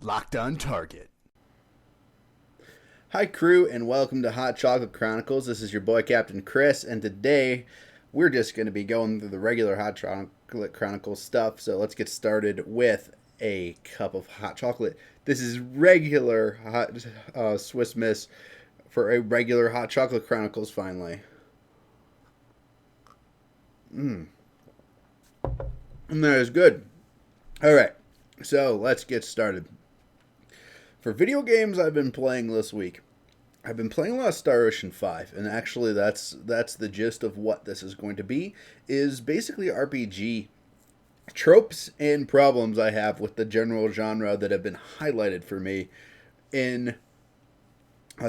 Locked on target. Hi, crew, and welcome to Hot Chocolate Chronicles. This is your boy, Captain Chris, and today we're just going to be going through the regular Hot Chocolate Chronicles stuff. So let's get started with a cup of hot chocolate. This is regular hot Swiss Miss for a regular Hot Chocolate Chronicles, finally. And that is good. All right, so let's get started. For video games I've been playing this week, I've been playing a lot of Star Ocean 5, and actually that's the gist of what this is going to be, is basically RPG tropes and problems I have with the general genre that have been highlighted for me in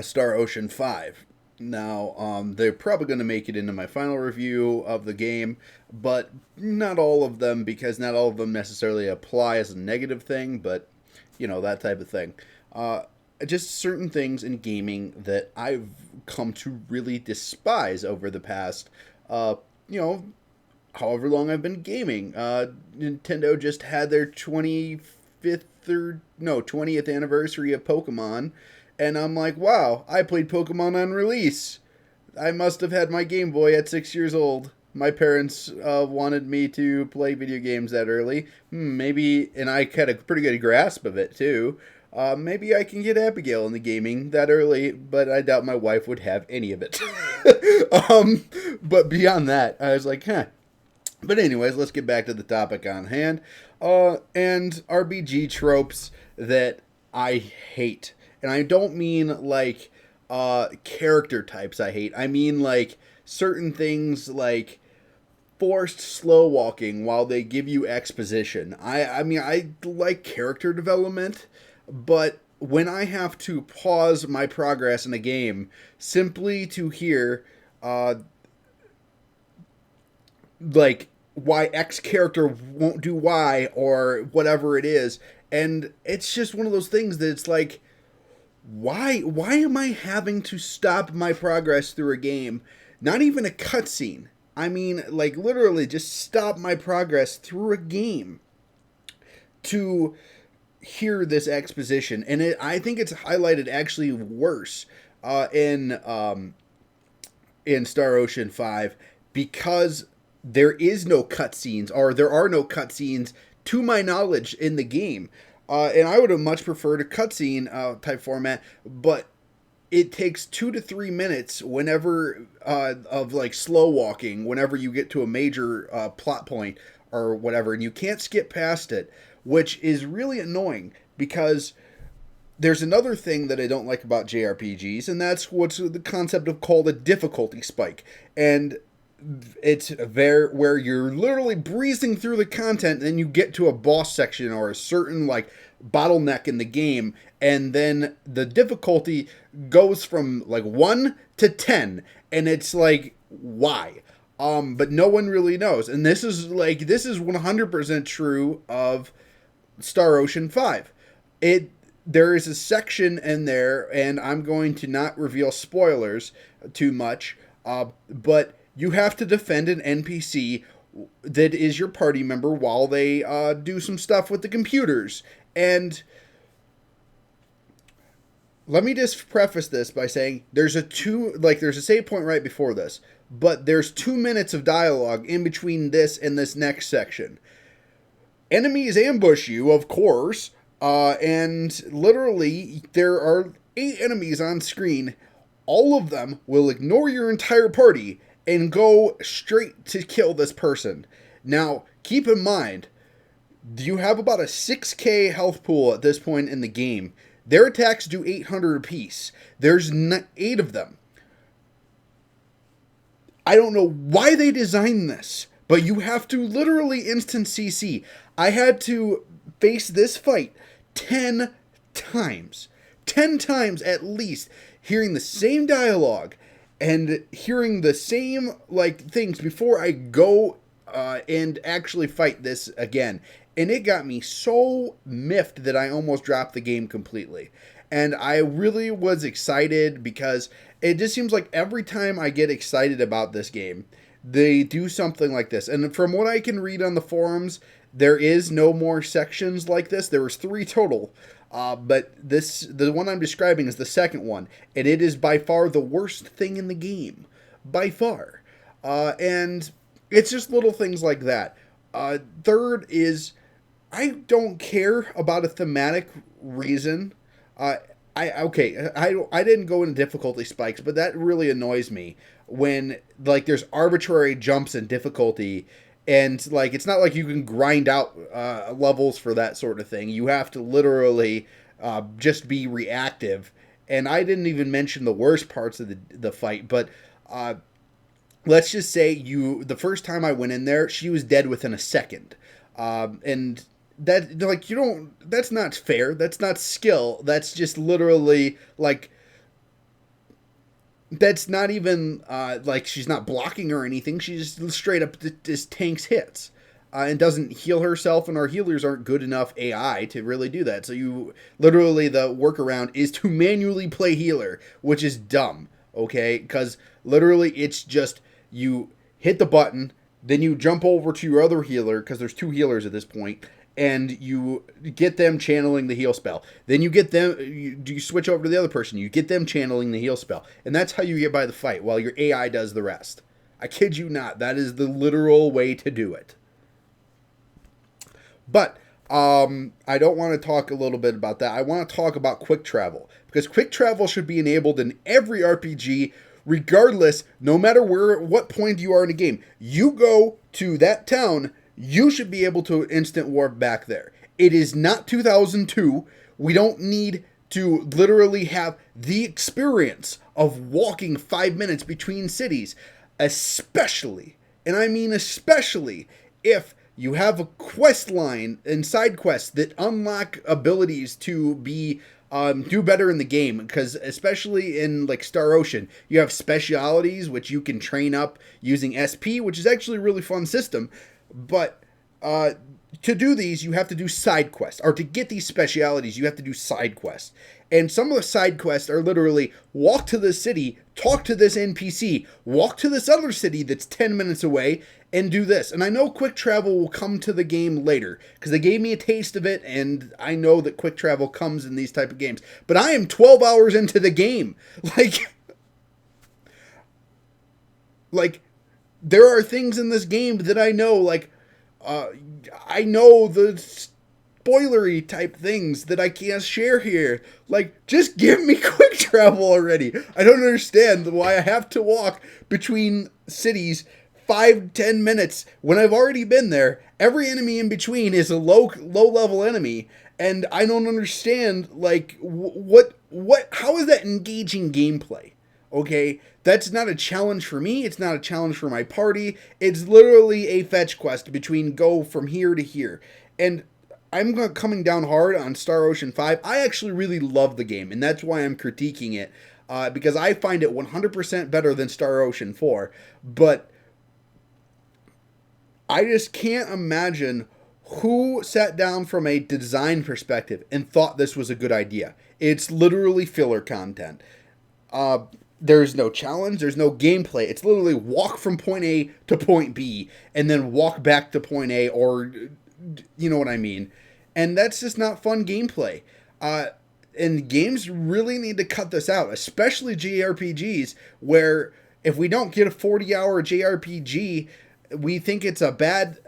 Star Ocean 5. Now, they're probably going to make it into my final review of the game, but not all of them, because not all of them necessarily apply as a negative thing, but, you know, that type of thing. Just certain things in gaming that I've come to really despise over the past, however long I've been gaming. Nintendo just had their 20th anniversary of Pokemon, and I'm like, wow, I played Pokemon on release. I must have had my Game Boy at 6 years old. My parents wanted me to play video games that early. Maybe, and I had a pretty good grasp of it, too. Maybe I can get Abigail in the gaming that early, but I doubt my wife would have any of it. But beyond that, I was like, huh. But anyways, let's get back to the topic on hand. And RPG tropes that I hate. And I don't mean like character types I hate. I mean like certain things like forced slow walking while they give you exposition. I mean, I like character development, but when I have to pause my progress in a game simply to hear, like, why X character won't do Y or whatever it is, and it's just one of those things that it's like, why am I having to stop my progress through a game? Not even a cutscene. I mean, like, literally just stop my progress through a game to hear this exposition. And I think it's highlighted actually worse in Star Ocean 5, because there is no cutscenes, or there are no cutscenes to my knowledge in the game. And I would have much preferred a cutscene type format, but it takes 2 to 3 minutes whenever of like slow walking, whenever you get to a major plot point or whatever, and you can't skip past it, which is really annoying, because there's another thing that I don't like about JRPGs, and that's what's the concept of called a difficulty spike. And it's there where you're literally breezing through the content, and then you get to a boss section or a certain like bottleneck in the game, and then the difficulty goes from like 1 to 10, and it's like, why? But no one really knows. And this is 100% true of Star Ocean 5. There is a section in there, and I'm going to not reveal spoilers too much, but you have to defend an NPC that is your party member while they do some stuff with the computers. And let me just preface this by saying there's a save point right before this, but there's 2 minutes of dialogue in between this and this next section. Enemies ambush you, of course, and literally there are 8 enemies on screen. All of them will ignore your entire party and go straight to kill this person. Now, keep in mind, you have about a 6k health pool at this point in the game. Their attacks do 800 apiece. There's 8 of them. I don't know why they designed this, but you have to literally instant CC. I had to face this fight 10 times. 10 times at least, hearing the same dialogue and hearing the same like things before I go and actually fight this again. And it got me so miffed that I almost dropped the game completely. And I really was excited, because it just seems like every time I get excited about this game, they do something like this. And from what I can read on the forums, There is no more sections like this. There was 3 total. But the one I'm describing is the second one, and it is by far the worst thing in the game, by far. And it's just little things like that. Third is, I don't care about a thematic reason. I didn't go into difficulty spikes, but that really annoys me when like there's arbitrary jumps in difficulty, and like it's not like you can grind out levels for that sort of thing. You have to literally just be reactive. And I didn't even mention the worst parts of the fight, but let's just say the first time I went in there, she was dead within a second, and that like you don't that's not fair. That's not skill. That's just literally like that's not even like she's not blocking or anything. She just straight up just tanks hits and doesn't heal herself, and our healers aren't good enough AI to really do that. So you literally the workaround is to manually play healer, which is dumb. Okay, because literally it's just you hit the button, then you jump over to your other healer because there's 2 healers at this point, and you get them channeling the heal spell. Then you get them, you switch over to the other person, you get them channeling the heal spell. And that's how you get by the fight, while your AI does the rest. I kid you not, that is the literal way to do it. But I don't want to talk a little bit about that. I want to talk about quick travel, because quick travel should be enabled in every RPG, regardless, no matter what point you are in the game. You go to that town, you should be able to instant warp back there. It is not 2002. We don't need to literally have the experience of walking 5 minutes between cities, especially, and I mean especially, if you have a quest line and side quests that unlock abilities to be do better in the game. Because especially in like Star Ocean, you have specialities which you can train up using SP, which is actually a really fun system. But to do these, you have to do side quests, or to get these specialities, you have to do side quests. And some of the side quests are literally walk to this city, talk to this NPC, walk to this other city that's 10 minutes away, and do this. And I know quick travel will come to the game later, because they gave me a taste of it, and I know that quick travel comes in these type of games. But I am 12 hours into the game. Like, there are things in this game that I know, like, I know the spoilery type things that I can't share here. Like, just give me quick travel already. I don't understand why I have to walk between cities 5-10 minutes when I've already been there. Every enemy in between is a low level enemy, and I don't understand, like, how is that engaging gameplay? Okay, that's not a challenge for me. It's not a challenge for my party. It's literally a fetch quest between go from here to here. And I'm coming down hard on Star Ocean 5. I actually really love the game, and that's why I'm critiquing it, because I find it 100% better than Star Ocean 4. But I just can't imagine who sat down from a design perspective and thought this was a good idea. It's literally filler content. There's no challenge, there's no gameplay. It's literally walk from point A to point B, and then walk back to point A, or you know what I mean. And that's just not fun gameplay. And games really need to cut this out, especially JRPGs, where if we don't get a 40-hour JRPG, we think it's a bad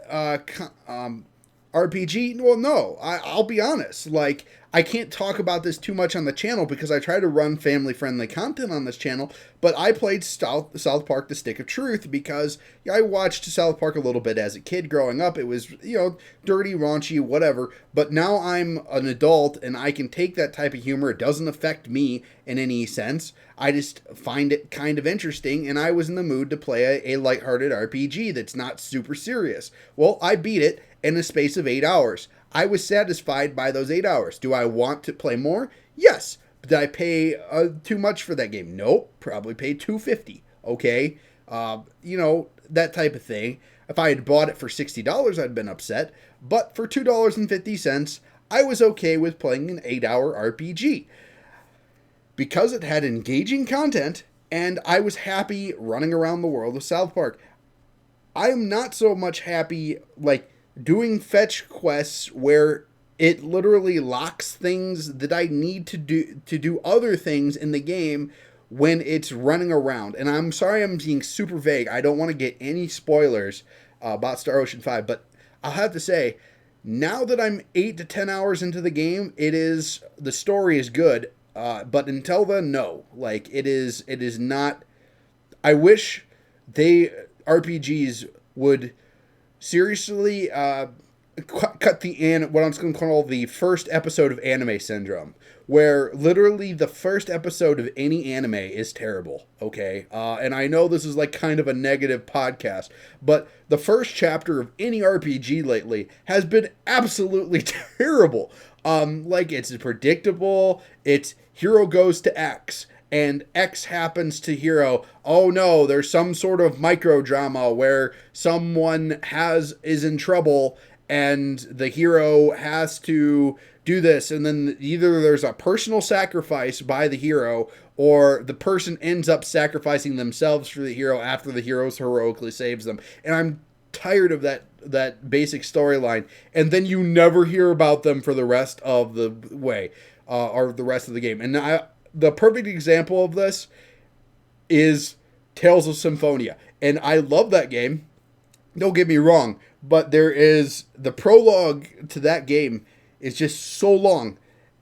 RPG. Well, no, I'll be honest. Like, I can't talk about this too much on the channel because I try to run family-friendly content on this channel, but I played South Park: The Stick of Truth because I watched South Park a little bit as a kid growing up. It was, dirty, raunchy, whatever, but now I'm an adult and I can take that type of humor. It doesn't affect me in any sense. I just find it kind of interesting, and I was in the mood to play a lighthearted RPG that's not super serious. Well, I beat it in a space of 8 hours. I was satisfied by those 8 hours. Do I want to play more? Yes. Did I pay too much for that game? Nope. Probably paid $250. Okay. That type of thing. If I had bought it for $60, I'd been upset. But for $2.50, I was okay with playing an 8-hour RPG. Because it had engaging content, and I was happy running around the world of South Park. I am not so much happy, like, doing fetch quests where it literally locks things that I need to do other things in the game when it's running around. And I'm sorry I'm being super vague. I don't want to get any spoilers about Star Ocean 5, but I'll have to say, now that I'm 8 to 10 hours into the game, the story is good. But until then, no. Like, it is not. I wish RPGs would seriously cut what I'm going to call the first episode of anime syndrome, where literally the first episode of any anime is terrible. Okay, and I know this is like kind of a negative podcast, but the first chapter of any RPG lately has been absolutely terrible. Like, it's predictable. It's hero goes to X, and X happens to hero. Oh no, there's some sort of micro drama where someone is in trouble and the hero has to do this, and then either there's a personal sacrifice by the hero or the person ends up sacrificing themselves for the hero after the hero heroically saves them. And I'm tired of that basic storyline, and then you never hear about them for the rest of the way, or the rest of the game. And the perfect example of this is Tales of Symphonia. And I love that game. Don't get me wrong, but the prologue to that game is just so long.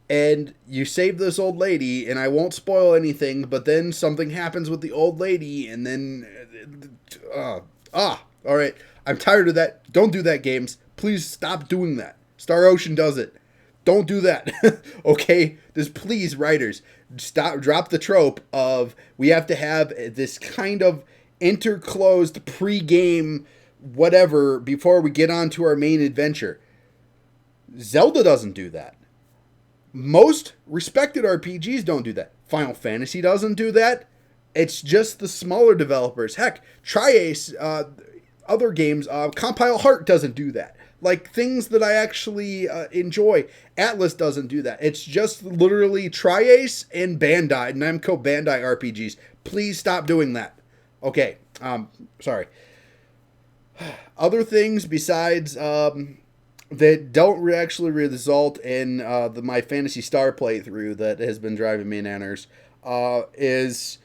And you save this old lady, and I won't spoil anything, but then something happens with the old lady, and then all right. I'm tired of that. Don't do that, games. Please stop doing that. Star Ocean does it. Don't do that. Okay? Just please, writers, drop the trope of we have to have this kind of interclosed pre-game whatever before we get on to our main adventure. Zelda doesn't do that. Most respected RPGs don't do that. Final Fantasy doesn't do that. It's just the smaller developers. Heck, Tri-Ace, other games, Compile Heart doesn't do that. Like, things that I actually enjoy. Atlas doesn't do that. It's just literally Tri-Ace and Bandai, Namco Bandai RPGs. Please stop doing that. Okay, sorry. Other things besides that don't actually result in my Phantasy Star playthrough that has been driving me bananas is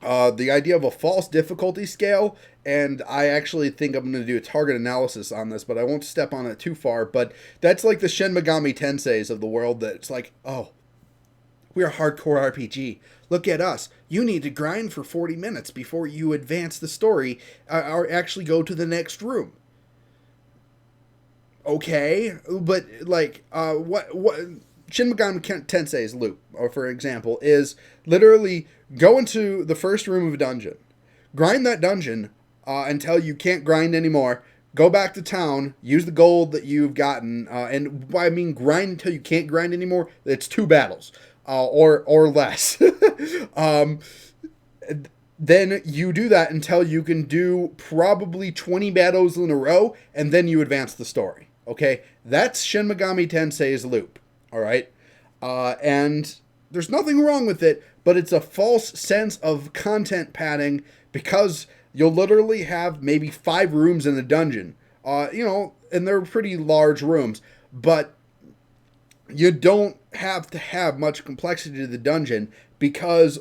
the idea of a false difficulty scale. And I actually think I'm going to do a target analysis on this, but I won't step on it too far. But that's like the Shin Megami Tenseis of the world, that it's like, oh, we're a hardcore RPG. Look at us. You need to grind for 40 minutes before you advance the story or actually go to the next room. Okay, but like, what Shin Megami Tensei's loop, or for example, is literally go into the first room of a dungeon, grind that dungeon until you can't grind anymore. Go back to town, use the gold that you've gotten, and I mean grind until you can't grind anymore. It's 2 battles, or less. Then you do that until you can do probably 20 battles in a row, and then you advance the story. Okay, that's Shin Megami Tensei's loop. All right, and there's nothing wrong with it, but it's a false sense of content padding because you'll literally have maybe 5 rooms in the dungeon. And they're pretty large rooms, but you don't have to have much complexity to the dungeon because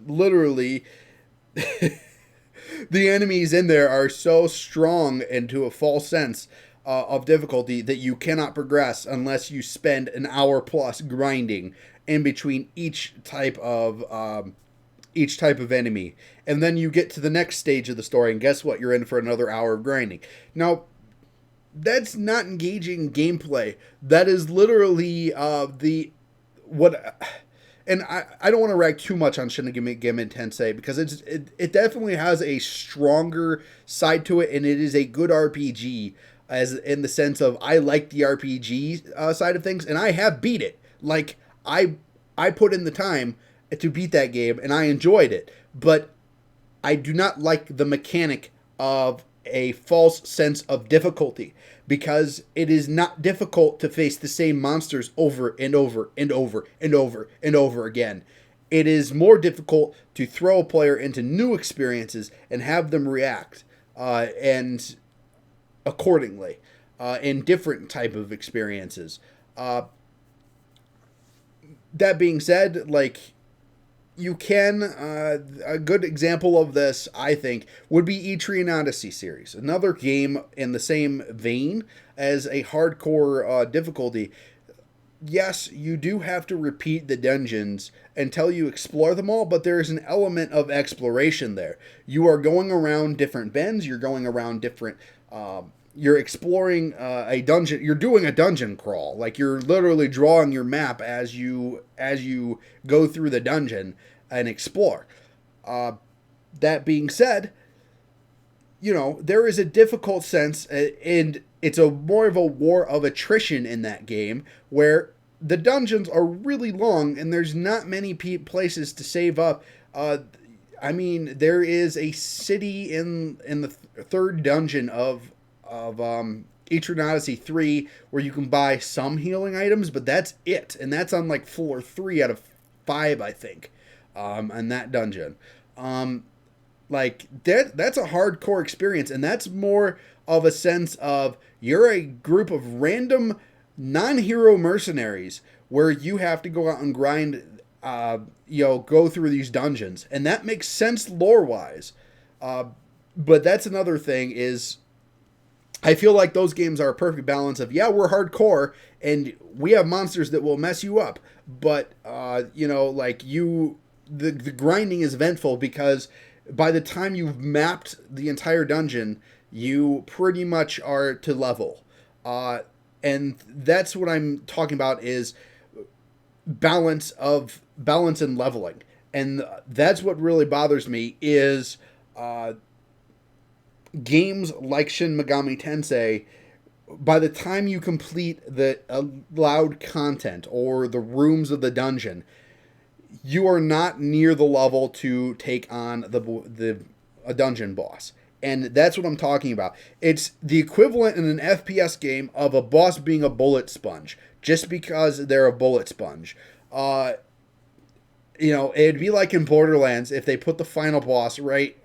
literally the enemies in there are so strong into a false sense of difficulty that you cannot progress unless you spend an hour plus grinding in between each type of enemy. And then you get to the next stage of the story, and guess what? You're in for another hour of grinding. Now, that's not engaging gameplay. That is literally and I don't want to rag too much on Shin Megami Tensei because it definitely has a stronger side to it, and it is a good RPG as in the sense of I like the RPG side of things, and I have beat it. Like, I put in the time to beat that game, and I enjoyed it, but I do not like the mechanic of a false sense of difficulty because it is not difficult to face the same monsters over and over and over and over and over again. It is more difficult to throw a player into new experiences and have them react and accordingly. in different type of experiences. That being said, like, you can a good example of this, I think, would be Etrian Odyssey series, another game in the same vein as a hardcore difficulty. Yes, you do have to repeat the dungeons until you explore them all, but there is an element of exploration there. You are going around different bends, you're going around different you're exploring a dungeon. You're doing a dungeon crawl. Like, you're literally drawing your map as you go through the dungeon and explore. That being said, there is a difficult sense, and it's a more of a war of attrition in that game, where the dungeons are really long and there's not many places to save up. I mean, there is a city in the third dungeon of Etrian Odyssey 3 where you can buy some healing items, but that's it, and that's on like floor 3 out of 5, I think, in that dungeon. Like, that's a hardcore experience, and that's more of a sense of you're a group of random non-hero mercenaries where you have to go out and grind, go through these dungeons, and that makes sense lore-wise. But that's another thing is, I feel like those games are a perfect balance of, yeah, we're hardcore and we have monsters that will mess you up, but the grinding is eventful because by the time you've mapped the entire dungeon, you pretty much are to level. And that's what I'm talking about is balance and leveling. And that's what really bothers me is games like Shin Megami Tensei, by the time you complete the allowed content or the rooms of the dungeon, you are not near the level to take on a dungeon boss. And that's what I'm talking about. It's the equivalent in an FPS game of a boss being a bullet sponge, just because they're a bullet sponge. It'd be like in Borderlands if they put the final boss right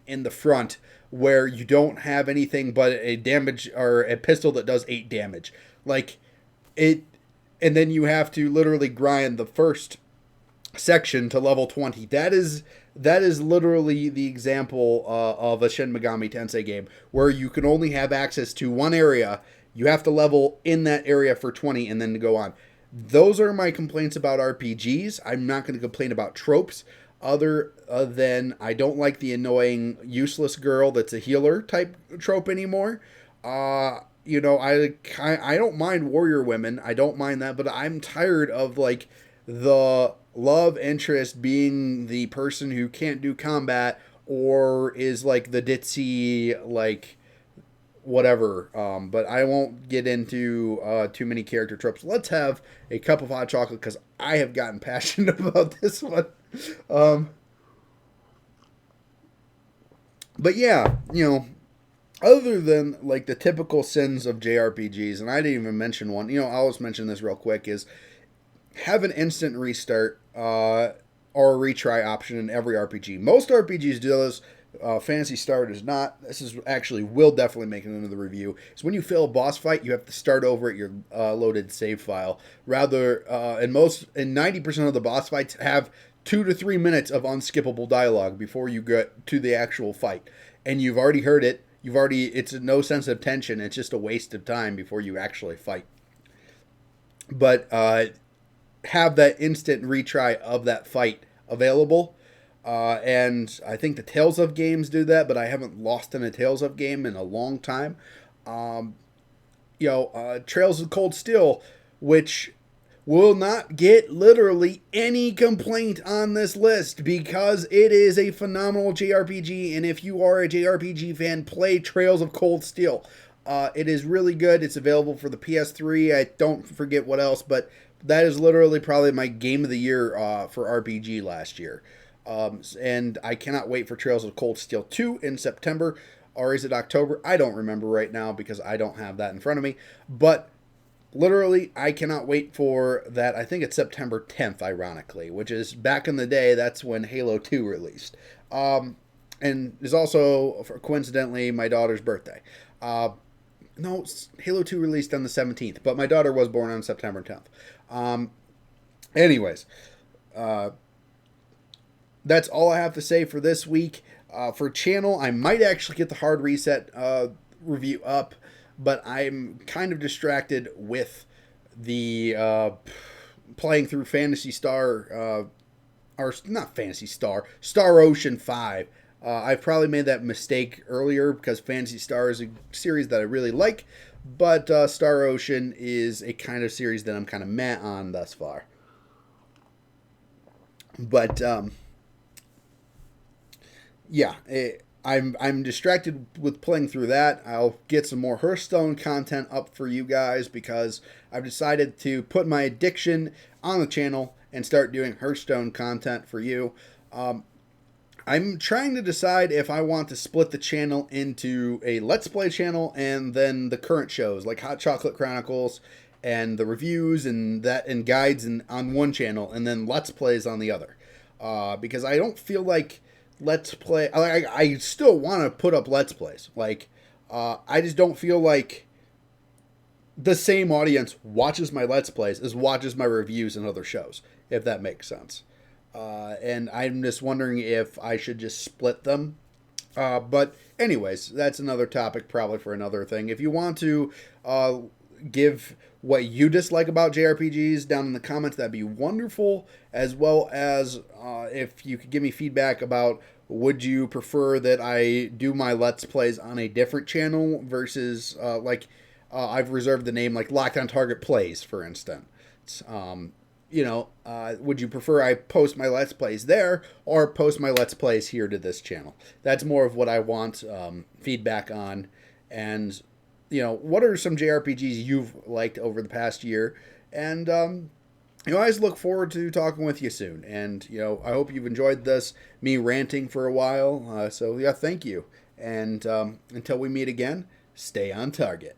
in the front, where you don't have anything but a damage or a pistol that does 8 damage. Like it, and then you have to literally grind the first section to level 20. That is literally the example of a Shin Megami Tensei game where you can only have access to one area. You have to level in that area for 20 and then to go on. Those are my complaints about RPGs. I'm not going to complain about tropes other than I don't like the annoying useless girl that's a healer type trope anymore. I don't mind warrior women. I don't mind that, but I'm tired of like the love interest being the person who can't do combat or is like the ditzy, like whatever. But I won't get into too many character tropes. Let's have a cup of hot chocolate because I have gotten passionate about this one. But yeah, other than like the typical sins of JRPGs, and I didn't even mention one, I'll just mention this real quick, is have an instant restart or a retry option in every RPG. Most RPGs do this. Phantasy Star does not. This is actually will definitely make it into the review. So when you fail a boss fight, you have to start over at your loaded save file. Rather, and 90% of the boss fights have 2 to 3 minutes of unskippable dialogue before you get to the actual fight, and you've already heard it. It's no sense of tension. It's just a waste of time before you actually fight. But have that instant retry of that fight available. And I think the Tales of games do that, but I haven't lost in a Tales of game in a long time. Trails of Cold Steel, which will not get literally any complaint on this list because it is a phenomenal JRPG, and if you are a JRPG fan, play Trails of Cold Steel. It is really good. It's available for the PS3. I don't forget what else, but that is literally probably my game of the year for RPG last year. And I cannot wait for Trails of Cold Steel 2 in September, or is it October? I don't remember right now because I don't have that in front of me, but literally I cannot wait for that. I think it's September 10th, ironically, which is back in the day, that's when Halo 2 released. And is also, coincidentally, my daughter's birthday. No, Halo 2 released on the 17th, but my daughter was born on September 10th. Anyways, uh, that's all I have to say for this week. For channel, I might actually get the hard reset review up, but I'm kind of distracted with the playing through Fantasy Star, or not Fantasy Star, Star Ocean 5. I probably made that mistake earlier because Fantasy Star is a series that I really like, but Star Ocean is a kind of series that I'm kind of meh on thus far. But yeah, I'm distracted with playing through that. I'll get some more Hearthstone content up for you guys because I've decided to put my addiction on the channel and start doing Hearthstone content for you. I'm trying to decide if I want to split the channel into a Let's Play channel and then the current shows like Hot Chocolate Chronicles and the reviews and that and guides and on one channel and then Let's Plays on the other. Because I don't feel like Let's Play. I still want to put up Let's Plays. I just don't feel like the same audience watches my Let's Plays as watches my reviews and other shows, if that makes sense. And I'm just wondering if I should just split them. But anyways, that's another topic probably for another thing. If you want to give what you dislike about JRPGs down in the comments, that'd be wonderful. As well as if you could give me feedback about would you prefer that I do my Let's Plays on a different channel versus I've reserved the name like Locked on Target Plays, for instance. Would you prefer I post my Let's Plays there or post my Let's Plays here to this channel? That's more of what I want feedback on. And, what are some JRPGs you've liked over the past year? And, I always look forward to talking with you soon. And, I hope you've enjoyed me ranting for a while. So, yeah, thank you. And until we meet again, stay on target.